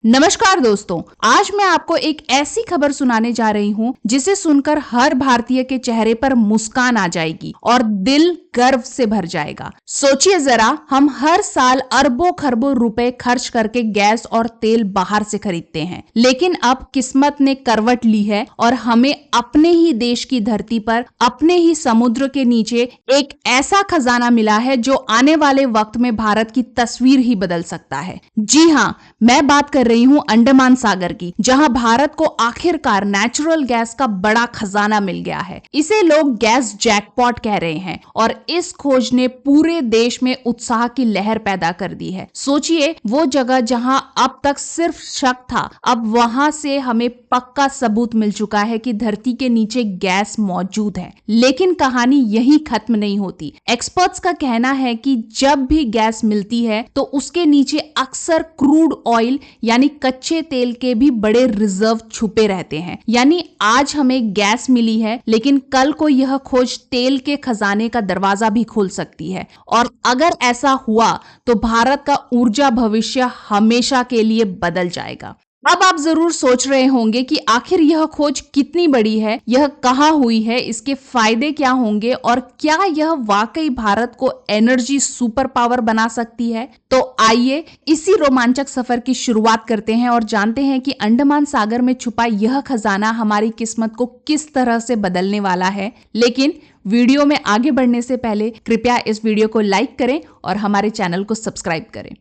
नमस्कार दोस्तों, आज मैं आपको एक ऐसी खबर सुनाने जा रही हूँ जिसे सुनकर हर भारतीय के चेहरे पर मुस्कान आ जाएगी और दिल गर्व से भर जाएगा। सोचिए जरा, हम हर साल अरबों खरबों रुपए खर्च करके गैस और तेल बाहर से खरीदते हैं, लेकिन अब किस्मत ने करवट ली है और हमें अपने ही देश की धरती पर, अपने ही समुद्र के नीचे एक ऐसा खजाना मिला है जो आने वाले वक्त में भारत की तस्वीर ही बदल सकता है। जी हाँ, मैं बात कर रही हूँ अंडमान सागर की, जहां भारत को आखिरकार नेचुरल गैस का बड़ा खजाना मिल गया है। इसे लोग गैस जैकपॉट कह रहे हैं और इस खोज ने पूरे देश में उत्साह की लहर पैदा कर दी है। सोचिए, वो जगह जहां अब तक सिर्फ शक था, अब वहां से हमें पक्का सबूत मिल चुका है कि धरती के नीचे गैस मौजूद है। लेकिन कहानी यहीं खत्म नहीं होती। एक्सपर्ट्स का कहना है कि जब भी गैस मिलती है तो उसके नीचे अक्सर क्रूड ऑयल यानी कच्चे तेल के भी बड़े रिजर्व छुपे रहते हैं। यानी आज हमें गैस मिली है, लेकिन कल को यह खोज तेल के खजाने का दरवाजा भी खोल सकती है। और अगर ऐसा हुआ तो भारत का ऊर्जा भविष्य हमेशा के लिए बदल जाएगा। अब आप जरूर सोच रहे होंगे कि आखिर यह खोज कितनी बड़ी है, यह कहाँ हुई है, इसके फायदे क्या होंगे और क्या यह वाकई भारत को एनर्जी सुपर पावर बना सकती है। तो आइए इसी रोमांचक सफर की शुरुआत करते हैं और जानते हैं कि अंडमान सागर में छुपा यह खजाना हमारी किस्मत को किस तरह से बदलने वाला है। लेकिन वीडियो में आगे बढ़ने से पहले कृपया इस वीडियो को लाइक करें और हमारे चैनल को सब्सक्राइब करें।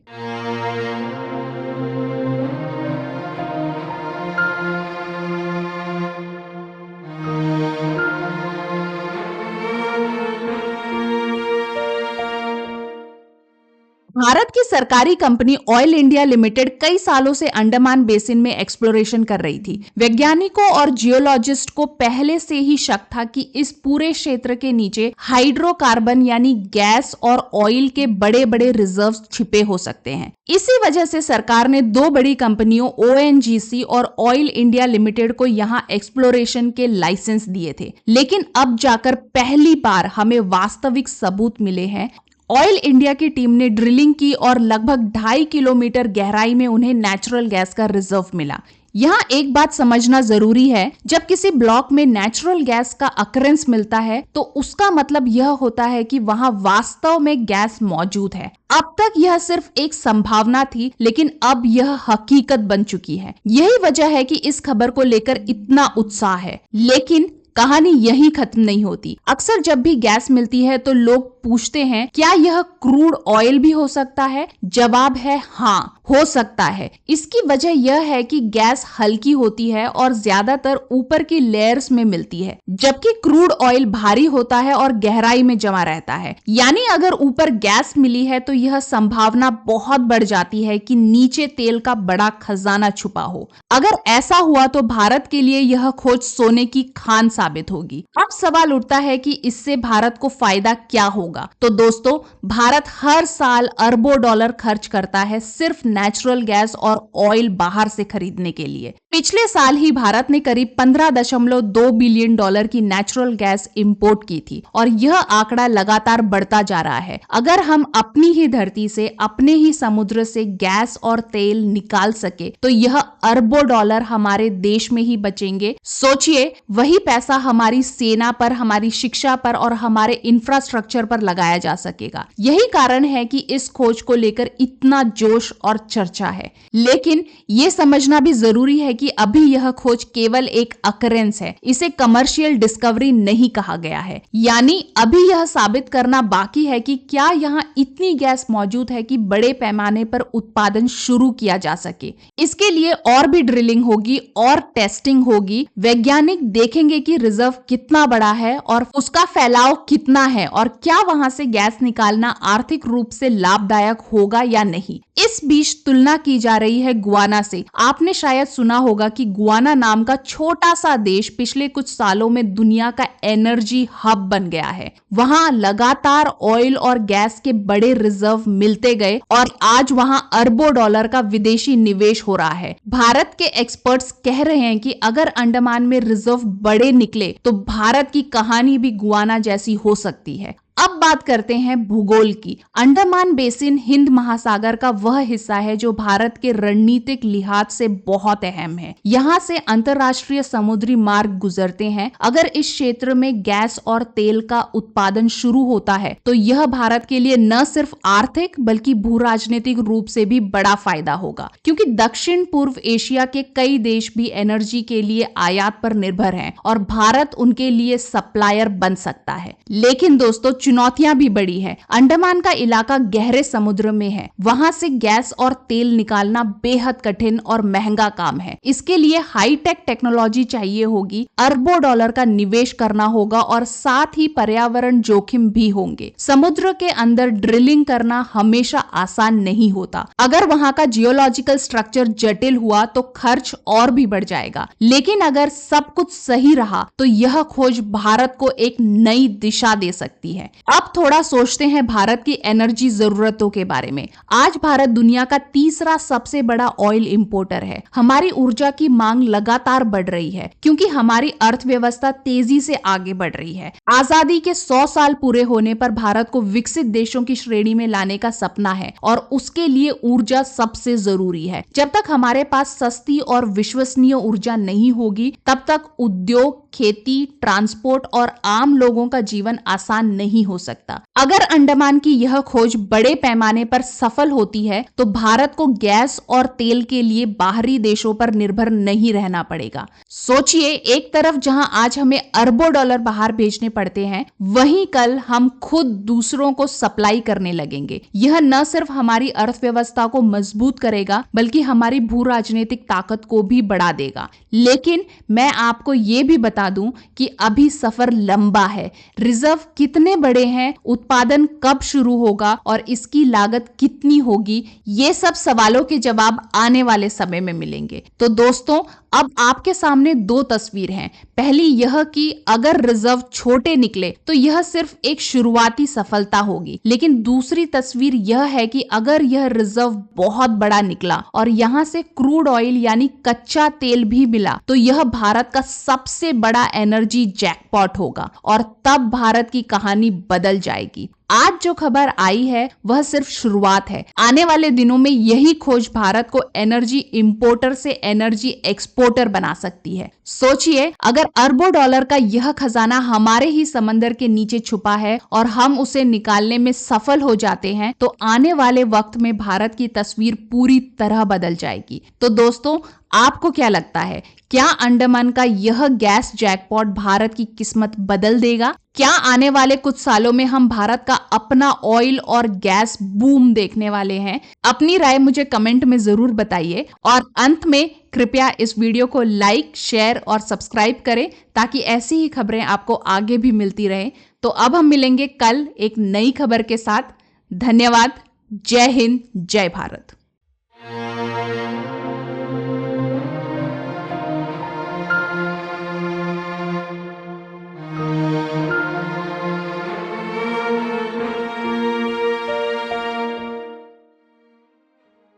भारत की सरकारी कंपनी ऑयल इंडिया लिमिटेड कई सालों से अंडमान बेसिन में एक्सप्लोरेशन कर रही थी। वैज्ञानिकों और जियोलॉजिस्ट को पहले से ही शक था कि इस पूरे क्षेत्र के नीचे हाइड्रोकार्बन यानी गैस और ऑयल के बड़े बड़े रिजर्व्स छिपे हो सकते हैं। इसी वजह से सरकार ने दो बड़ी कंपनियों ONGC और ऑयल इंडिया लिमिटेड को यहाँ एक्सप्लोरेशन के लाइसेंस दिए थे। लेकिन अब जाकर पहली बार हमें वास्तविक सबूत मिले हैं। ऑयल इंडिया की टीम ने ड्रिलिंग की और लगभग 2.5 किलोमीटर गहराई में उन्हें नेचुरल गैस का रिजर्व मिला। यहाँ एक बात समझना जरूरी है, जब किसी ब्लॉक में नेचुरल गैस का अकरेंस मिलता है तो उसका मतलब यह होता है कि वहाँ वास्तव में गैस मौजूद है। अब तक यह सिर्फ एक संभावना थी, लेकिन अब यह हकीकत बन चुकी है। यही वजह है कि इस खबर को लेकर इतना उत्साह है। लेकिन कहानी यहीं खत्म नहीं होती। अक्सर जब भी गैस मिलती है तो लोग पूछते हैं, क्या यह क्रूड ऑयल भी हो सकता है? जवाब है हाँ, हो सकता है। इसकी वजह यह है कि गैस हल्की होती है और ज्यादातर ऊपर की लेयर्स में मिलती है, जबकि क्रूड ऑयल भारी होता है और गहराई में जमा रहता है। यानी अगर ऊपर गैस मिली है तो यह संभावना बहुत बढ़ जाती है कि नीचे तेल का बड़ा खजाना छुपा हो। अगर ऐसा हुआ तो भारत के लिए यह खोज सोने की खान साबित होगी। अब सवाल उठता है कि इससे भारत को फायदा क्या होगा। तो दोस्तों, भारत हर साल अरबों डॉलर खर्च करता है सिर्फ नेचुरल गैस और ऑयल बाहर से खरीदने के लिए। पिछले साल ही भारत ने करीब 15.2 बिलियन डॉलर की नेचुरल गैस इंपोर्ट की थी और यह आंकड़ा लगातार बढ़ता जा रहा है। अगर हम अपनी ही धरती से, अपने ही समुद्र से गैस और तेल निकाल सके तो यह अरबों डॉलर हमारे देश में ही बचेंगे। सोचिए, वही पैसा हमारी सेना पर, हमारी शिक्षा पर और हमारे इंफ्रास्ट्रक्चर पर लगाया जा सकेगा। यही कारण है कि इस खोज को लेकर इतना जोश और चर्चा है। लेकिन ये समझना भी जरूरी है कि अभी यह खोज केवल एक अकरेंस है। इसे कमर्शियल डिस्कवरी नहीं कहा गया है। यानी अभी यह साबित करना बाकी है कि क्या यहाँ इतनी गैस मौजूद है कि बड़े पैमाने पर उत्पादन शुरू किया जा सके। इसके लिए और भी ड्रिलिंग होगी और टेस्टिंग होगी। वैज्ञानिक देखेंगे कि रिजर्व कितना बड़ा है और उसका फैलाव कितना है और क्या वहां से गैस निकालना आर्थिक रूप से लाभदायक होगा या नहीं। इस बीच तुलना की जा रही है गुआना से। आपने शायद सुना होगा कि गुआना नाम का छोटा सा देश पिछले कुछ सालों में दुनिया का एनर्जी हब बन गया है। वहां लगातार ऑयल और गैस के बड़े रिजर्व मिलते गए और आज वहां अरबों डॉलर का विदेशी निवेश हो रहा है। भारत के एक्सपर्ट्स कह रहे हैं कि अगर अंडमान में रिजर्व बड़े निकले तो भारत की कहानी भी गुआना जैसी हो सकती है। अब बात करते हैं भूगोल की। अंडमान बेसिन हिंद महासागर का वह हिस्सा है जो भारत के रणनीतिक लिहाज से बहुत अहम है। यहाँ से अंतरराष्ट्रीय समुद्री मार्ग गुजरते हैं। अगर इस क्षेत्र में गैस और तेल का उत्पादन शुरू होता है तो यह भारत के लिए न सिर्फ आर्थिक बल्कि भू राजनीतिक रूप से भी बड़ा फायदा होगा, क्योंकि दक्षिण पूर्व एशिया के कई देश भी एनर्जी के लिए आयात पर निर्भर हैं और भारत उनके लिए सप्लायर बन सकता है। लेकिन दोस्तों, चुनौतियां भी बड़ी है। अंडमान का इलाका गहरे समुद्र में है। वहां से गैस और तेल निकालना बेहद कठिन और महंगा काम है। इसके लिए हाईटेक टेक्नोलॉजी चाहिए होगी, अरबों डॉलर का निवेश करना होगा और साथ ही पर्यावरण जोखिम भी होंगे। समुद्र के अंदर ड्रिलिंग करना हमेशा आसान नहीं होता। अगर वहां का जियोलॉजिकल स्ट्रक्चर जटिल हुआ तो खर्च और भी बढ़ जाएगा। लेकिन अगर सब कुछ सही रहा तो यह खोज भारत को एक नई दिशा दे सकती है। अब थोड़ा सोचते हैं भारत की एनर्जी जरूरतों के बारे में। आज भारत दुनिया का तीसरा सबसे बड़ा ऑयल इंपोर्टर है। हमारी ऊर्जा की मांग लगातार बढ़ रही है क्योंकि हमारी अर्थव्यवस्था तेजी से आगे बढ़ रही है। आजादी के 100 साल पूरे होने पर भारत को विकसित देशों की श्रेणी में लाने का सपना है और उसके लिए ऊर्जा सबसे जरूरी है। जब तक हमारे पास सस्ती और विश्वसनीय ऊर्जा नहीं होगी तब तक उद्योग, खेती, ट्रांसपोर्ट और आम लोगों का जीवन आसान नहीं हो सकता। अगर अंडमान की यह खोज बड़े पैमाने पर सफल होती है तो भारत को गैस और तेल के लिए बाहरी देशों पर निर्भर नहीं रहना पड़ेगा। सोचिए, एक तरफ जहां आज हमें अरबों डॉलर बाहर भेजने पड़ते हैं, वहीं कल हम खुद दूसरों को सप्लाई करने लगेंगे। यह न सिर्फ हमारी अर्थव्यवस्था को मजबूत करेगा बल्कि हमारी भू राजनीतिक ताकत को भी बढ़ा देगा। लेकिन मैं आपको ये भी बता दूं कि अभी सफर लंबा है। रिजर्व कितने बड़े हैं, उत्पादन कब शुरू होगा और इसकी लागत कितनी होगी, ये सब सवालों के जवाब आने वाले समय में मिलेंगे। तो दोस्तों, अब आपके सामने दो तस्वीर हैं। पहली यह कि अगर रिजर्व छोटे निकले तो यह सिर्फ एक शुरुआती सफलता होगी, लेकिन दूसरी तस्वीर यह है कि अगर यह रिजर्व बहुत बड़ा निकला और यहां से क्रूड ऑयल यानी कच्चा तेल भी मिला तो यह भारत का सबसे बड़ा एनर्जी जैकपॉट होगा और तब भारत की कहानी बदल जाएगी। आज जो खबर आई है वह सिर्फ शुरुआत है। आने वाले दिनों में यही खोज भारत को एनर्जी इंपोर्टर से एनर्जी एक्सपोर्टर बना सकती है। सोचिए, अगर अरबों डॉलर का यह खजाना हमारे ही समंदर के नीचे छुपा है और हम उसे निकालने में सफल हो जाते हैं तो आने वाले वक्त में भारत की तस्वीर पूरी तरह बदल जाएगी। तो दोस्तों, आपको क्या लगता है, क्या अंडमान का यह गैस जैकपॉट भारत की किस्मत बदल देगा? क्या आने वाले कुछ सालों में हम भारत का अपना ऑयल और गैस बूम देखने वाले हैं? अपनी राय मुझे कमेंट में जरूर बताइए और अंत में कृपया इस वीडियो को लाइक, शेयर और सब्सक्राइब करें ताकि ऐसी ही खबरें आपको आगे भी मिलती रहे। तो अब हम मिलेंगे कल एक नई खबर के साथ। धन्यवाद। जय हिंद, जय भारत।